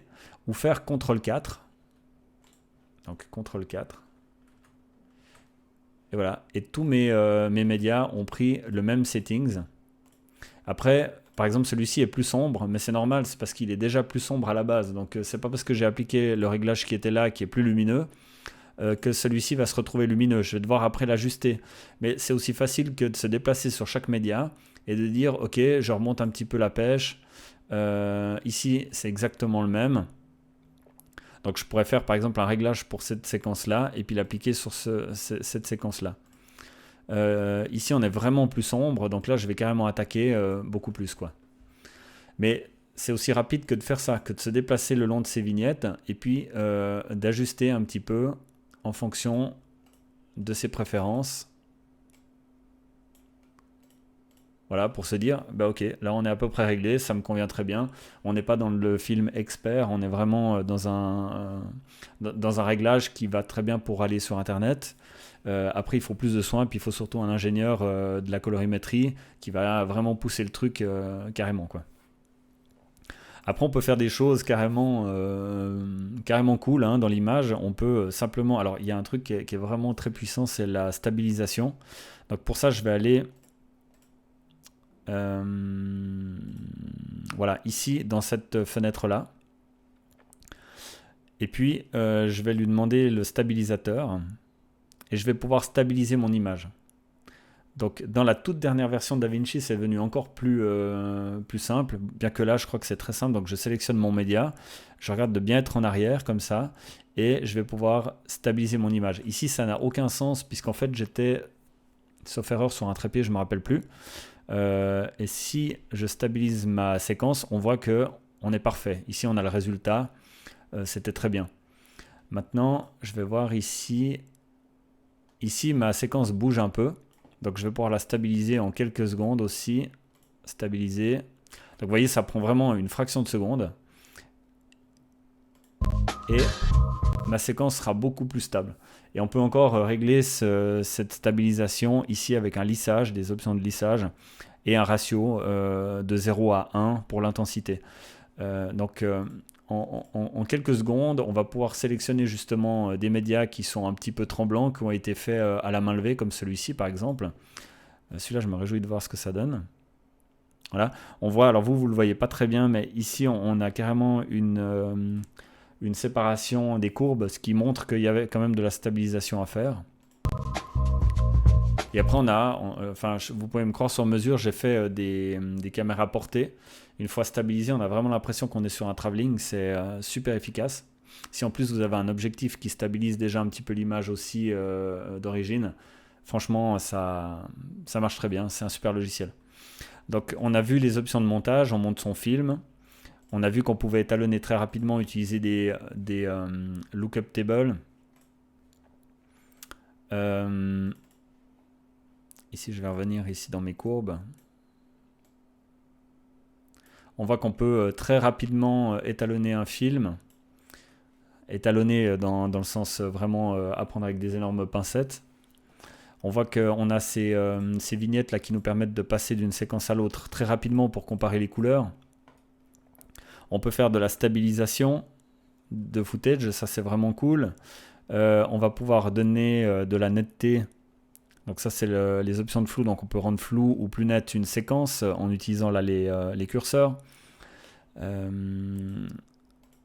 ou faire CTRL 4, donc CTRL 4, et voilà, et tous mes médias ont pris le même settings. Après, par exemple, celui-ci est plus sombre, mais c'est normal, c'est parce qu'il est déjà plus sombre à la base. Donc, c'est pas parce que j'ai appliqué le réglage qui était là, qui est plus lumineux, que celui-ci va se retrouver lumineux. Je vais devoir après l'ajuster. Mais c'est aussi facile que de se déplacer sur chaque média et de dire, ok, je remonte un petit peu la pêche. Ici, c'est exactement le même. Donc, je pourrais faire par exemple un réglage pour cette séquence-là et puis l'appliquer sur cette séquence-là. Ici, on est vraiment plus sombre, donc là, je vais carrément attaquer beaucoup plus, quoi. Mais c'est aussi rapide que de faire ça, que de se déplacer le long de ces vignettes et puis d'ajuster un petit peu en fonction de ses préférences. Voilà, pour se dire, bah ok, là on est à peu près réglé, ça me convient très bien. On n'est pas dans le film expert, on est vraiment dans un réglage qui va très bien pour aller sur Internet. Après, il faut plus de soins, puis il faut surtout un ingénieur de la colorimétrie qui va vraiment pousser le truc carrément, quoi. Après, on peut faire des choses carrément cool hein, dans l'image. On peut simplement... Alors, il y a un truc qui est vraiment très puissant, c'est la stabilisation. Donc, pour ça, je vais aller... voilà, ici, dans cette fenêtre-là. Et puis, je vais lui demander le stabilisateur. Et je vais pouvoir stabiliser mon image. Donc dans la toute dernière version de DaVinci, c'est devenu encore plus simple, bien que là je crois que c'est très simple. Donc je sélectionne mon média, je regarde de bien être en arrière comme ça, et je vais pouvoir stabiliser mon image. Ici ça n'a aucun sens puisqu'en fait j'étais, sauf erreur, sur un trépied, je ne me rappelle plus. Et si je stabilise ma séquence, on voit que on est parfait. Ici on a le résultat, c'était très bien. Maintenant je vais voir ici, ma séquence bouge un peu. Donc je vais pouvoir la stabiliser en quelques secondes aussi. Stabiliser. Donc vous voyez, ça prend vraiment une fraction de seconde. Et ma séquence sera beaucoup plus stable. Et on peut encore régler cette stabilisation ici avec un lissage, des options de lissage, et un ratio de 0 à 1 pour l'intensité. En quelques secondes, on va pouvoir sélectionner justement des médias qui sont un petit peu tremblants, qui ont été faits à la main levée, comme celui-ci par exemple. Celui-là, je me réjouis de voir ce que ça donne. Voilà, on voit, alors vous ne le voyez pas très bien, mais ici on a carrément une séparation des courbes, ce qui montre qu'il y avait quand même de la stabilisation à faire. Et après, vous pouvez me croire sur mesure, j'ai fait des caméras portées. Une fois stabilisées, on a vraiment l'impression qu'on est sur un travelling. C'est super efficace. Si en plus vous avez un objectif qui stabilise déjà un petit peu l'image aussi d'origine, franchement, ça marche très bien. C'est un super logiciel. Donc, on a vu les options de montage, on monte son film. On a vu qu'on pouvait étalonner très rapidement, utiliser des lookup tables. Ici, je vais revenir ici dans mes courbes. On voit qu'on peut très rapidement étalonner un film. Étalonner dans le sens vraiment apprendre avec des énormes pincettes. On voit qu'on a ces vignettes là qui nous permettent de passer d'une séquence à l'autre très rapidement pour comparer les couleurs. On peut faire de la stabilisation de footage, ça c'est vraiment cool. On va pouvoir donner de la netteté. Donc ça c'est les options de flou, donc on peut rendre flou ou plus net une séquence en utilisant là les curseurs.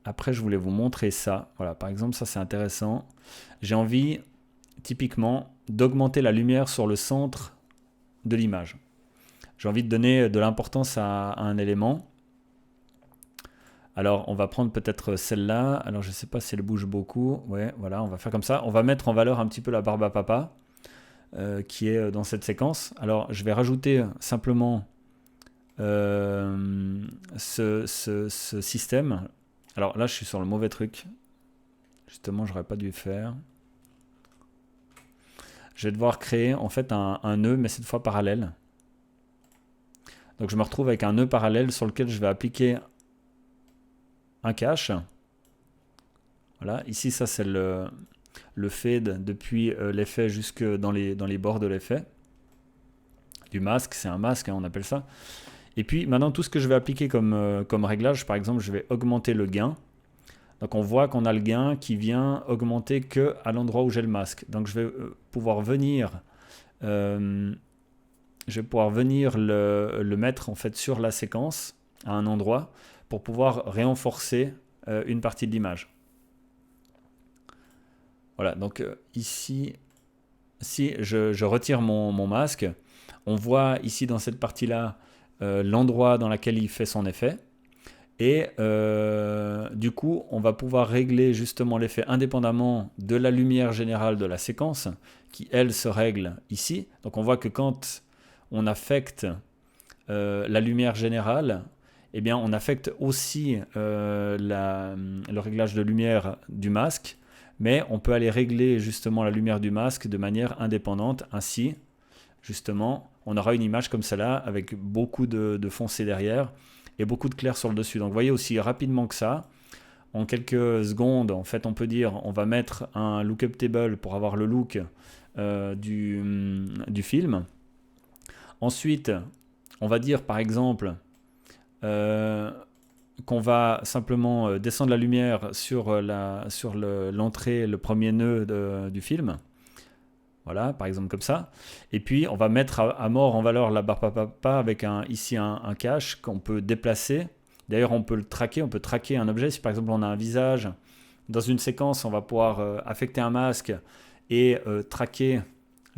Après je voulais vous montrer ça. Voilà, par exemple ça c'est intéressant. J'ai envie typiquement d'augmenter la lumière sur le centre de l'image. J'ai envie de donner de l'importance à un élément. Alors, on va prendre peut-être celle-là. Alors, je ne sais pas si elle bouge beaucoup. Ouais, voilà, on va faire comme ça. On va mettre en valeur un petit peu la barbe à papa qui est dans cette séquence. Alors, je vais rajouter simplement ce système. Alors là, je suis sur le mauvais truc. Justement, j'aurais pas dû faire. Je vais devoir créer en fait un nœud, mais cette fois parallèle. Donc, je me retrouve avec un nœud parallèle sur lequel je vais appliquer un cache. Voilà, ici ça c'est le fade depuis l'effet jusque dans les bords de l'effet. Du masque, c'est un masque, hein, on appelle ça. Et puis maintenant tout ce que je vais appliquer comme réglage, par exemple je vais augmenter le gain. Donc on voit qu'on a le gain qui vient augmenter que à l'endroit où j'ai le masque. Donc je vais pouvoir venir le mettre en fait sur la séquence à un endroit pour pouvoir renforcer une partie de l'image. Voilà, donc ici, si je retire mon masque, on voit ici dans cette partie-là l'endroit dans lequel il fait son effet. Et du coup, on va pouvoir régler justement l'effet indépendamment de la lumière générale de la séquence, qui elle se règle ici. Donc on voit que quand on affecte la lumière générale, eh bien, on affecte aussi le réglage de lumière du masque, mais on peut aller régler justement la lumière du masque de manière indépendante. Ainsi, justement, on aura une image comme celle-là avec beaucoup de foncé derrière et beaucoup de clair sur le dessus. Donc, vous voyez aussi rapidement que ça, en quelques secondes, en fait, on peut dire on va mettre un lookup table pour avoir le look du film. Ensuite, on va dire par exemple qu'on va simplement descendre la lumière sur l'entrée, le premier nœud du film. Voilà, par exemple comme ça. Et puis, on va mettre à mort en valeur la barbe à papa avec ici un cache qu'on peut déplacer. D'ailleurs, on peut le traquer, on peut traquer un objet. Si par exemple, on a un visage, dans une séquence, on va pouvoir affecter un masque et traquer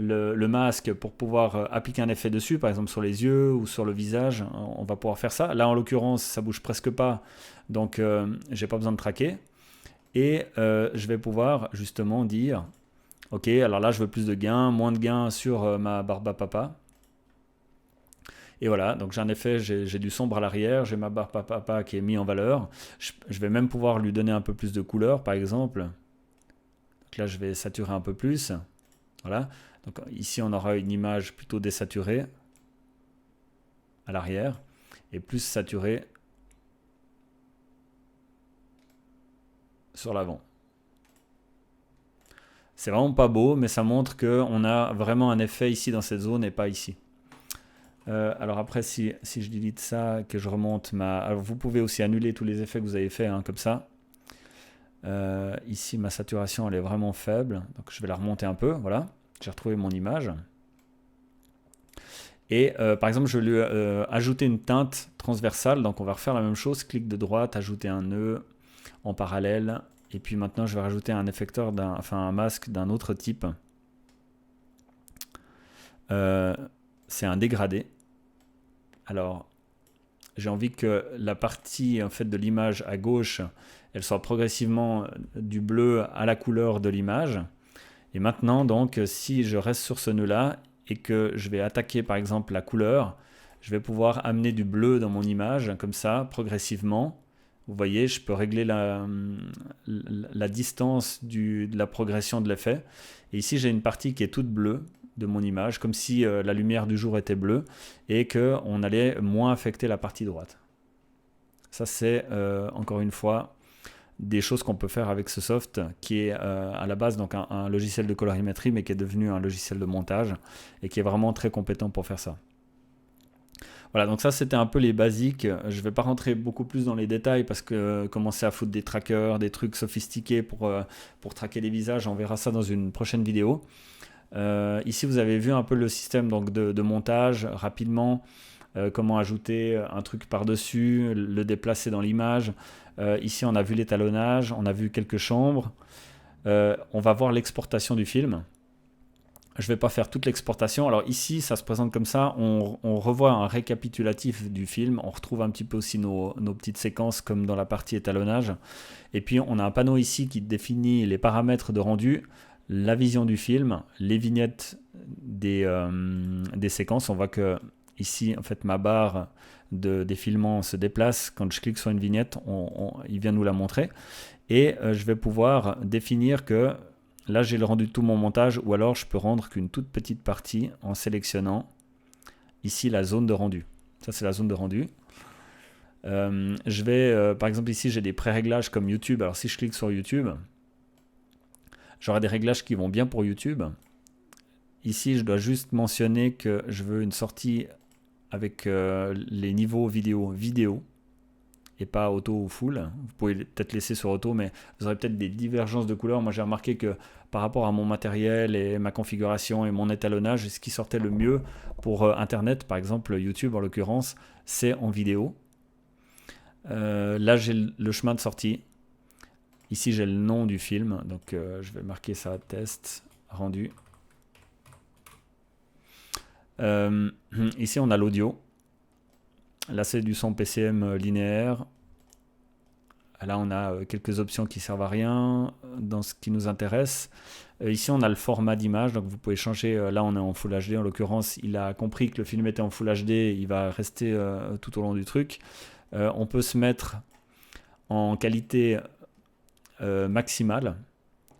le masque pour pouvoir appliquer un effet dessus, par exemple sur les yeux ou sur le visage, on va pouvoir faire ça. Là, en l'occurrence, ça bouge presque pas, donc j'ai pas besoin de traquer. Et je vais pouvoir justement dire, ok, alors là, je veux plus de gain, moins de gain sur ma barbe à papa. Et voilà, donc j'ai un effet, j'ai du sombre à l'arrière, j'ai ma barbe à papa qui est mis en valeur. Je vais même pouvoir lui donner un peu plus de couleur, par exemple. Donc là, je vais saturer un peu plus. Voilà. Donc ici, on aura une image plutôt désaturée à l'arrière et plus saturée sur l'avant. C'est vraiment pas beau, mais ça montre qu'on a vraiment un effet ici dans cette zone et pas ici. Alors après, si je delete ça, que je remonte alors vous pouvez aussi annuler tous les effets que vous avez fait, hein, comme ça. Ici, ma saturation, elle est vraiment faible. Donc je vais la remonter un peu, voilà. J'ai retrouvé mon image. Et par exemple, je vais lui ajouter une teinte transversale. Donc on va refaire la même chose. Clic de droite, ajouter un nœud en parallèle. Et puis maintenant, je vais rajouter un effecteur, un masque d'un autre type. c'est un dégradé. Alors, j'ai envie que la partie en fait, de l'image à gauche, elle soit progressivement du bleu à la couleur de l'image. Et maintenant, donc, si je reste sur ce nœud-là et que je vais attaquer par exemple la couleur, je vais pouvoir amener du bleu dans mon image, comme ça, progressivement. Vous voyez, je peux régler la distance de la progression de l'effet. Et ici, j'ai une partie qui est toute bleue de mon image, comme si la lumière du jour était bleue et qu'on allait moins affecter la partie droite. Ça, c'est encore une fois des choses qu'on peut faire avec ce soft qui est à la base donc un logiciel de colorimétrie mais qui est devenu un logiciel de montage et qui est vraiment très compétent pour faire ça. Voilà, donc ça c'était un peu les basiques. Je ne vais pas rentrer beaucoup plus dans les détails parce que commencer à foutre des trackers, des trucs sophistiqués pour traquer les visages, on verra ça dans une prochaine vidéo. Ici vous avez vu un peu le système donc, de montage rapidement, comment ajouter un truc par-dessus, le déplacer dans l'image. Ici on a vu l'étalonnage, on a vu quelques chambres. On va voir l'exportation du film. Je ne vais pas faire toute l'exportation. Alors ici, ça se présente comme ça. On revoit un récapitulatif du film. On retrouve un petit peu aussi nos petites séquences comme dans la partie étalonnage. Et puis, on a un panneau ici qui définit les paramètres de rendu, la vision du film, les vignettes des séquences. On voit que ici, en fait, ma barre de défilement se déplace. Quand je clique sur une vignette, il vient nous la montrer. Et je vais pouvoir définir que là, j'ai le rendu de tout mon montage, ou alors je peux rendre qu'une toute petite partie en sélectionnant ici la zone de rendu. Ça, c'est la zone de rendu. Je vais, par exemple, ici, j'ai des pré-réglages comme YouTube. Alors, si je clique sur YouTube, j'aurai des réglages qui vont bien pour YouTube. Ici, je dois juste mentionner que je veux une sortie avec les niveaux vidéo et pas auto ou full. Vous pouvez peut-être laisser sur auto, mais vous aurez peut-être des divergences de couleurs. Moi, j'ai remarqué que par rapport à mon matériel et ma configuration et mon étalonnage, ce qui sortait le mieux pour Internet, par exemple YouTube en l'occurrence, c'est en vidéo. Là, j'ai le chemin de sortie. Ici, j'ai le nom du film, donc je vais marquer ça, test, rendu. Ici, on a l'audio. Là, c'est du son PCM linéaire. Là, on a quelques options qui servent à rien dans ce qui nous intéresse. Ici, on a le format d'image. Donc, vous pouvez changer. Là, on est en Full HD. En l'occurrence, il a compris que le film était en Full HD. Il va rester tout au long du truc. On peut se mettre en qualité maximale,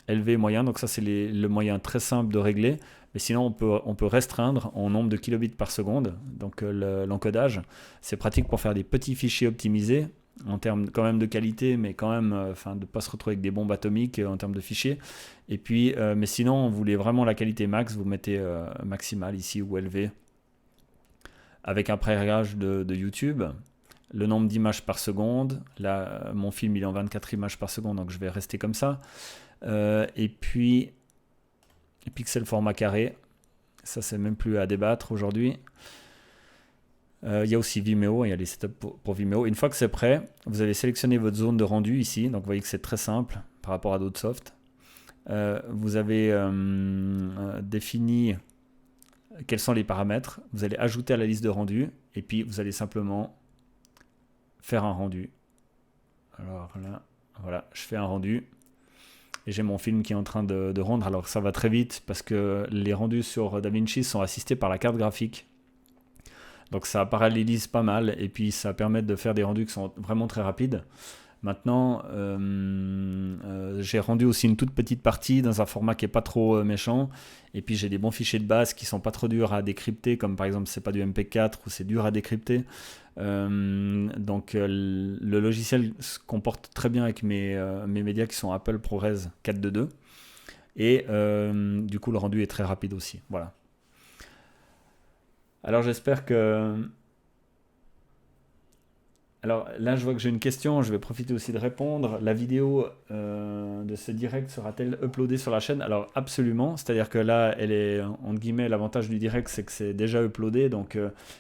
élevé, moyen. Donc, ça, c'est le moyen très simple de régler. Mais sinon, on peut restreindre en nombre de kilobits par seconde, donc l'encodage. C'est pratique pour faire des petits fichiers optimisés, en termes quand même de qualité, mais quand même de ne pas se retrouver avec des bombes atomiques en termes de fichiers. Et puis, mais sinon, vous voulez vraiment la qualité max, vous mettez maximal ici ou élevé, avec un pré-réglage de YouTube. Le nombre d'images par seconde. Là, mon film, il est en 24 images par seconde, donc je vais rester comme ça. Et puis... pixel format carré, ça c'est même plus à débattre aujourd'hui. Il y a aussi Vimeo, il y a les setups pour Vimeo. Une fois que c'est prêt, vous allez sélectionner votre zone de rendu ici, donc vous voyez que c'est très simple par rapport à d'autres softs. Vous avez défini quels sont les paramètres, vous allez ajouter à la liste de rendu, et puis vous allez simplement faire un rendu. Alors là, voilà, je fais un rendu. Et j'ai mon film qui est en train de rendre. Alors ça va très vite parce que les rendus sur DaVinci sont assistés par la carte graphique. Donc ça parallélise pas mal et puis ça permet de faire des rendus qui sont vraiment très rapides. Maintenant, j'ai rendu aussi une toute petite partie dans un format qui n'est pas trop méchant. Et puis j'ai des bons fichiers de base qui sont pas trop durs à décrypter, comme par exemple c'est pas du MP4 ou c'est dur à décrypter. Donc le logiciel se comporte très bien avec mes médias qui sont Apple ProRes 4.2.2. Et du coup le rendu est très rapide aussi. Voilà. Alors j'espère que... Alors là, je vois que j'ai une question, je vais profiter aussi de répondre. La vidéo de ce direct sera-t-elle uploadée sur la chaîne? Alors absolument, c'est-à-dire que là, elle est, entre guillemets, l'avantage du direct, c'est que c'est déjà uploadé, donc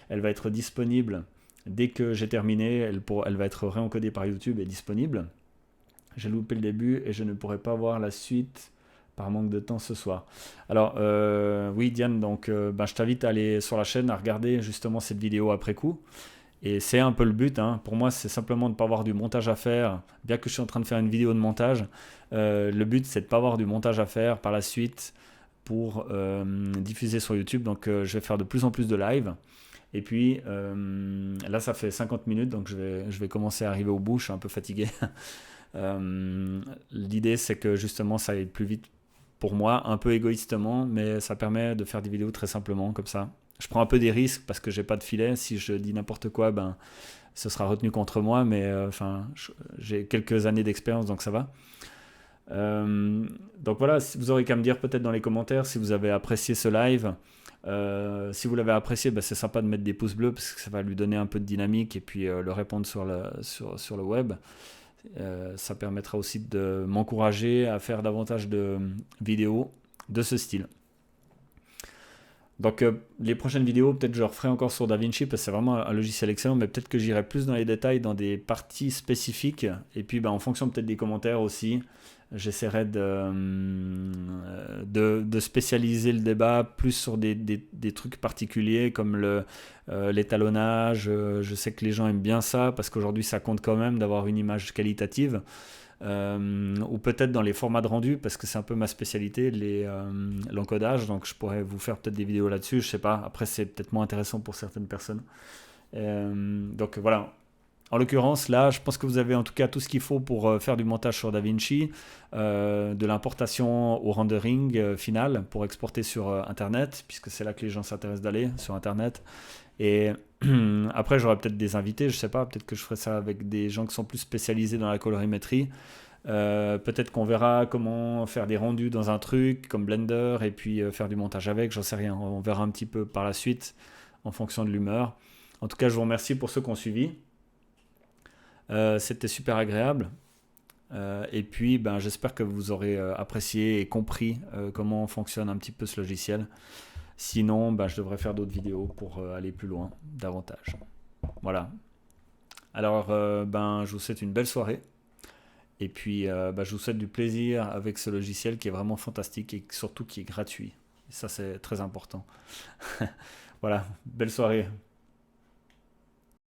elle va être disponible dès que j'ai terminé, elle va être réencodée par YouTube et disponible. J'ai loupé le début et je ne pourrai pas voir la suite par manque de temps ce soir. Alors, oui, Diane, donc je t'invite à aller sur la chaîne, à regarder justement cette vidéo après coup. Et c'est un peu le but, hein. Pour moi, c'est simplement de ne pas avoir du montage à faire. Bien que je suis en train de faire une vidéo de montage, le but, c'est de ne pas avoir du montage à faire par la suite pour diffuser sur YouTube. Donc, je vais faire de plus en plus de live. Et puis, là, ça fait 50 minutes, donc je vais commencer à arriver au bout. Je suis un peu fatigué. L'idée, c'est que justement, ça aille plus vite pour moi, un peu égoïstement, mais ça permet de faire des vidéos très simplement, comme ça. Je prends un peu des risques parce que j'ai pas de filet. Si je dis n'importe quoi, ben, ce sera retenu contre moi, mais j'ai quelques années d'expérience, donc ça va. Donc voilà, vous aurez qu'à me dire peut-être dans les commentaires si vous avez apprécié ce live. Si vous l'avez apprécié, ben, c'est sympa de mettre des pouces bleus parce que ça va lui donner un peu de dynamique et puis le répandre sur le web. Ça permettra aussi de m'encourager à faire davantage de vidéos de ce style. Donc les prochaines vidéos, peut-être je referai encore sur DaVinci parce que c'est vraiment un logiciel excellent, mais peut-être que j'irai plus dans les détails dans des parties spécifiques. Et puis en fonction peut-être des commentaires aussi, j'essaierai de spécialiser le débat plus sur des trucs particuliers comme l'étalonnage. Je sais que les gens aiment bien ça parce qu'aujourd'hui ça compte quand même d'avoir une image qualitative. Ou peut-être dans les formats de rendu parce que c'est un peu ma spécialité, l'encodage, donc je pourrais vous faire peut-être des vidéos là-dessus, je sais pas, après c'est peut-être moins intéressant pour certaines personnes. Donc voilà, en l'occurrence là je pense que vous avez en tout cas tout ce qu'il faut pour faire du montage sur DaVinci, de l'importation au rendering final pour exporter sur internet, puisque c'est là que les gens s'intéressent d'aller sur internet. Et après, j'aurai peut-être des invités, je sais pas, peut-être que je ferai ça avec des gens qui sont plus spécialisés dans la colorimétrie. Peut-être qu'on verra comment faire des rendus dans un truc comme Blender et puis faire du montage avec, j'en sais rien. On verra un petit peu par la suite en fonction de l'humeur. En tout cas, je vous remercie pour ceux qui ont suivi. C'était super agréable. Et puis, j'espère que vous aurez apprécié et compris comment fonctionne un petit peu ce logiciel. Sinon, je devrais faire d'autres vidéos pour aller plus loin, davantage. Voilà. Alors, je vous souhaite une belle soirée. Et puis, je vous souhaite du plaisir avec ce logiciel qui est vraiment fantastique et surtout qui est gratuit. Et ça, c'est très important. Voilà. Belle soirée.